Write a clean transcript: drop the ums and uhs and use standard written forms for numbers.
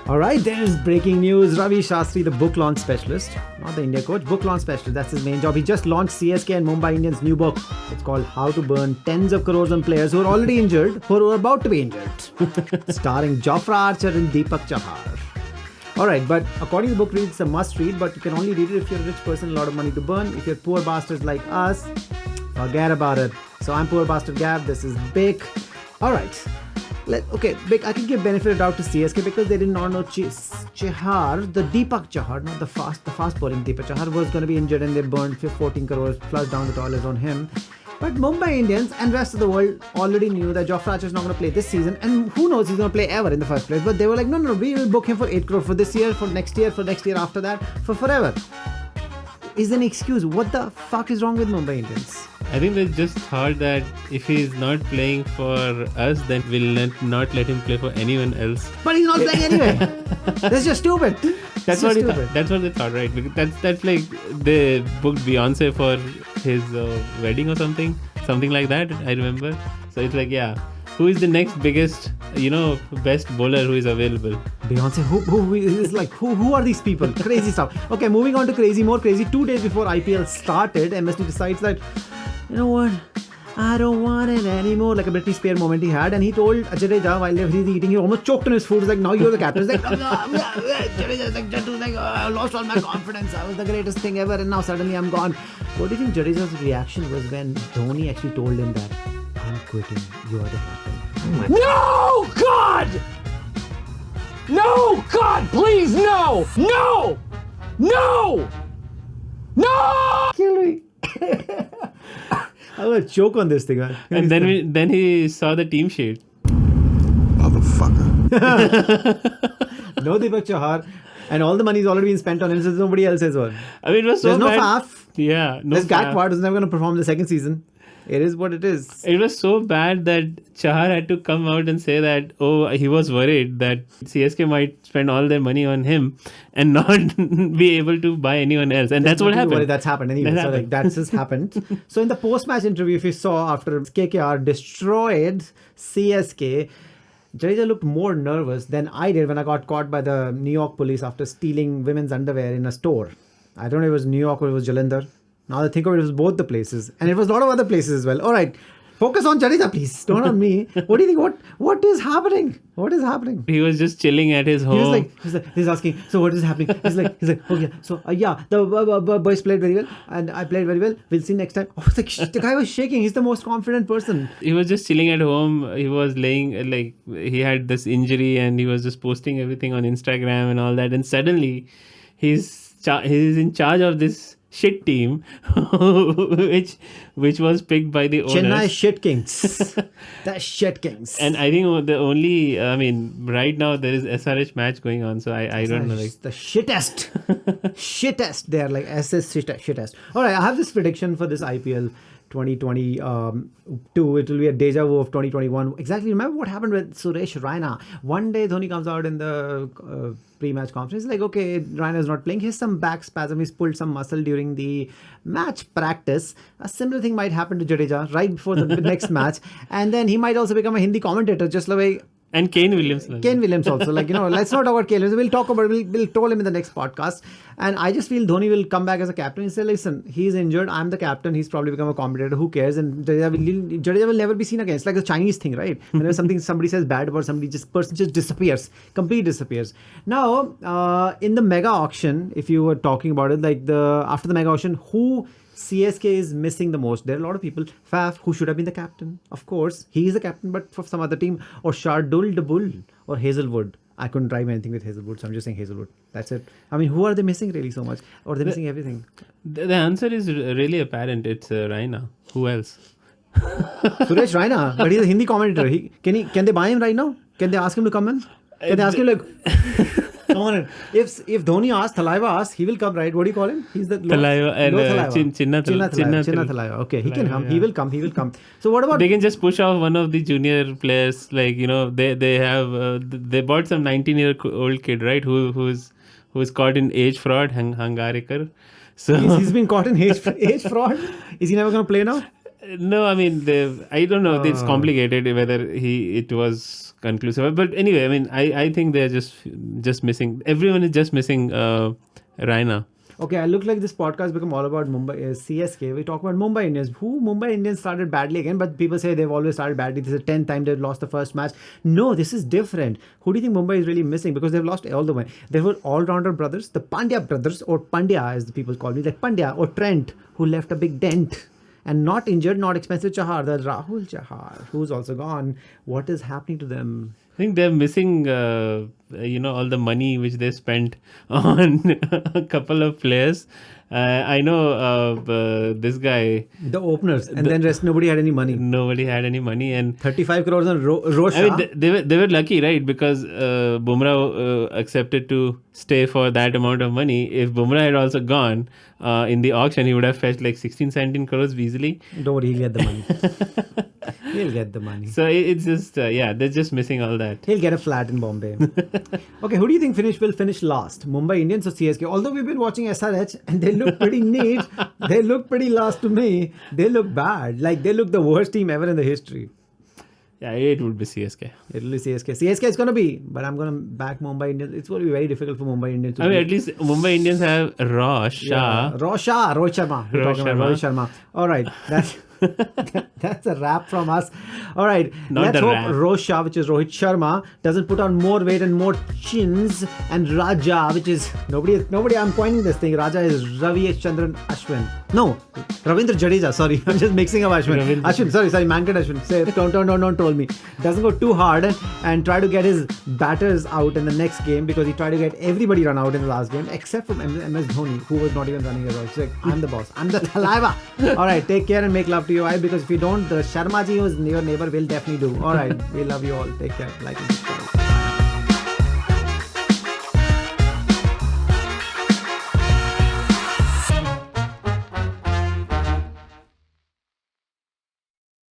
All right, there's breaking news. Ravi Shastri, the book launch specialist, not the India coach, book launch specialist. That's his main job. He just launched CSK and Mumbai Indians' new book. It's called How to Burn Tens of Crores on Players Who are Already Injured or Who are About to Be Injured. Starring Jofra Archer and Deepak Chahar. All right, but according to the book, it's a must read, but you can only read it if you're a rich person, a lot of money to burn. If you're poor bastards like us, forget about it. So I'm poor bastard Gav. This is big. All right. Big. I can give benefit of doubt to CSK because they did not know Chahar, the Deepak Chahar, not the fast bowling Deepak Chahar was going to be injured and they burned 14 crores plus down the toilet on him. But Mumbai Indians and rest of the world already knew that Jofra Archer is not going to play this season, and who knows he's going to play ever in the first place. But they were like, no, we will book him for 8 crores for this year, for next year after that, for forever. Is an excuse. What the fuck is wrong with Mumbai Indians? I think they just thought that if he's not playing for us, then we'll not let him play for anyone else. But he's not playing anyway. That's just stupid. That's what they thought, right? Because that's like they booked Beyonce for his wedding or something like that. I remember. So it's like, yeah, who is the next biggest, best bowler who is available? Beyonce. Who is like who are these people? Crazy stuff. Okay, moving on to more crazy. 2 days before IPL started, MSD decides that, you know what? I don't want it anymore. Like a Britney Spears moment he had, and he told Jadeja while he's eating, he almost choked on his food. He's like, now you're the captain. He's like, Jadeja's like, I lost all my confidence. I was the greatest thing ever, and now suddenly I'm gone. What do you think Jadeja's reaction was when Dhoni actually told him that, I'm quitting, you're the captain? No, God! No, God, please, no! No! No! No! Kill me. I'm going to choke on this thing. And then he saw the team sheet. Motherfucker. No Deepak Chahar. And all the money is already been spent on him, so nobody else has one. I mean, it was so There's bad. no Faf. Yeah. No There's Faf. Gaikwad who's never going to perform the second season. It is what it is. It was so bad that Chahar had to come out and say that, he was worried that CSK might spend all their money on him and not be able to buy anyone else. And that's what happened. That's happened anyway. That's just happened. So in the post-match interview, if you saw after KKR destroyed CSK, Jadeja looked more nervous than I did when I got caught by the New York police after stealing women's underwear in a store. I don't know if it was New York or it was Jalandhar. Now that I think of it, it was both the places. And it was a lot of other places as well. All right. Focus on Jadeja, please. Don't on me. What do you think? What is happening? What is happening? He was just chilling at his home. He's asking, so what is happening? He's like, oh yeah. So the boys played very well and I played very well. We'll see next time. Oh, the guy was shaking. He's the most confident person. He was just chilling at home. He was laying, he had this injury and he was just posting everything on Instagram and all that. And suddenly he's in charge of this shit team which was picked by the owners. Chennai Shit Kings. The Shit Kings. And I think the only, right now there is SRH match going on, so I don't know. The shittest. Shittest. They are like SS shittest. All right, I have this prediction for this IPL 2022. It will be a deja vu of 2021. Exactly. Remember what happened with Suresh Raina? One day Dhoni comes out in the pre-match conference like, okay, Raina is not playing. Here's some back spasm. He's pulled some muscle during the match practice. A similar thing might happen to Jadeja right before the next match. And then he might also become a Hindi commentator, just like and Kane Williams also. Let's not talk about Kane Williams. We'll talk about it. We'll troll him in the next podcast. And I just feel Dhoni will come back as a captain and say, listen, he's injured. I'm the captain. He's probably become a commentator. Who cares? And Jadeja will never be seen again. It's like the Chinese thing, right? Whenever somebody says bad about somebody, person just disappears. Completely disappears. Now, in the mega auction, if you were talking about it, after the mega auction, who CSK is missing the most? There are a lot of people. Faf, who should have been the captain. Of course, he is the captain, but for some other team. Or Shardul the Bull or Hazelwood. I couldn't drive anything with Hazelwood, so I'm just saying Hazelwood. That's it. I mean, who are they missing really so much? Or they're missing everything? The answer is really apparent. It's Raina. Who else? Suresh Raina. But he's a Hindi commentator. Can they buy him right now? Can they ask him to come in? Can they ask him come on in. If Dhoni asks, Thalaiva asks, he will come, right? What do you call him? He's the Thalaiva and Chinna Thalaiva. Okay, he can come. Yeah. He will come. So what about... They can just push off one of the junior players. They have... they bought some 19-year-old kid, right? Who's caught in age fraud, Hangarikar. So he's been caught in age fraud? Is he never going to play now? No, I mean, I don't know. It's complicated whether it was conclusive. But anyway, I mean, I think they're just missing. Everyone is just missing Raina. Okay, I look like this podcast become all about Mumbai CSK. We talk about Mumbai Indians. Mumbai Indians started badly again, but people say they've always started badly. This is the 10th time they've lost the first match. No, this is different. Who do you think Mumbai is really missing? Because they've lost all the way. They were all-rounder brothers, the Pandya brothers, or Pandya as the people call me, like Pandya or Trent, who left a big dent. And not injured, not expensive Chahar, the Rahul Chahar, who's also gone. What is happening to them? I think they're missing, all the money which they spent on a couple of players. I know this guy. The openers, and then rest nobody had any money. Nobody had any money, and 35 crores on Rosha. I mean, they were lucky, right? Because Bumrah accepted to stay for that amount of money. If Bumrah had also gone in the auction, he would have fetched like 16-17 crores easily. Don't worry, he'll get the money. He'll get the money. So it's just, they're just missing all that. He'll get a flat in Bombay. Okay, who do you think will finish last? Mumbai Indians or CSK? Although we've been watching SRH and they look pretty neat, they look pretty last to me. They look bad. Like they look the worst team ever in the history. Yeah, it would be CSK. It'll be CSK. CSK is going to be, but I'm going to back Mumbai Indians. It's going to be very difficult for Mumbai Indians to at least Mumbai Indians have Rohit Shah. Rohit Sharma. Rohit Sharma. All right. That's a wrap from us. All right. Let's hope Rosha, which is Rohit Sharma, doesn't put on more weight and more chins. And Raja, which is nobody. I'm pointing this thing. Raja is Ravi Chandran Ashwin. No, Ravindra Jadeja. Sorry, I'm just mixing up Ashwin. Ashwin. Sorry. Mankat Ashwin. Say don't troll me. Doesn't go too hard and try to get his batters out in the next game because he tried to get everybody run out in the last game except from MS Dhoni, who was not even running at all. He's like, I'm the boss. I'm the Thalaiva. All right. Take care and make love to you. Why? Because if you don't, the Sharma ji who's your neighbor will definitely do. All right. We love you all. Take care. Like and subscribe.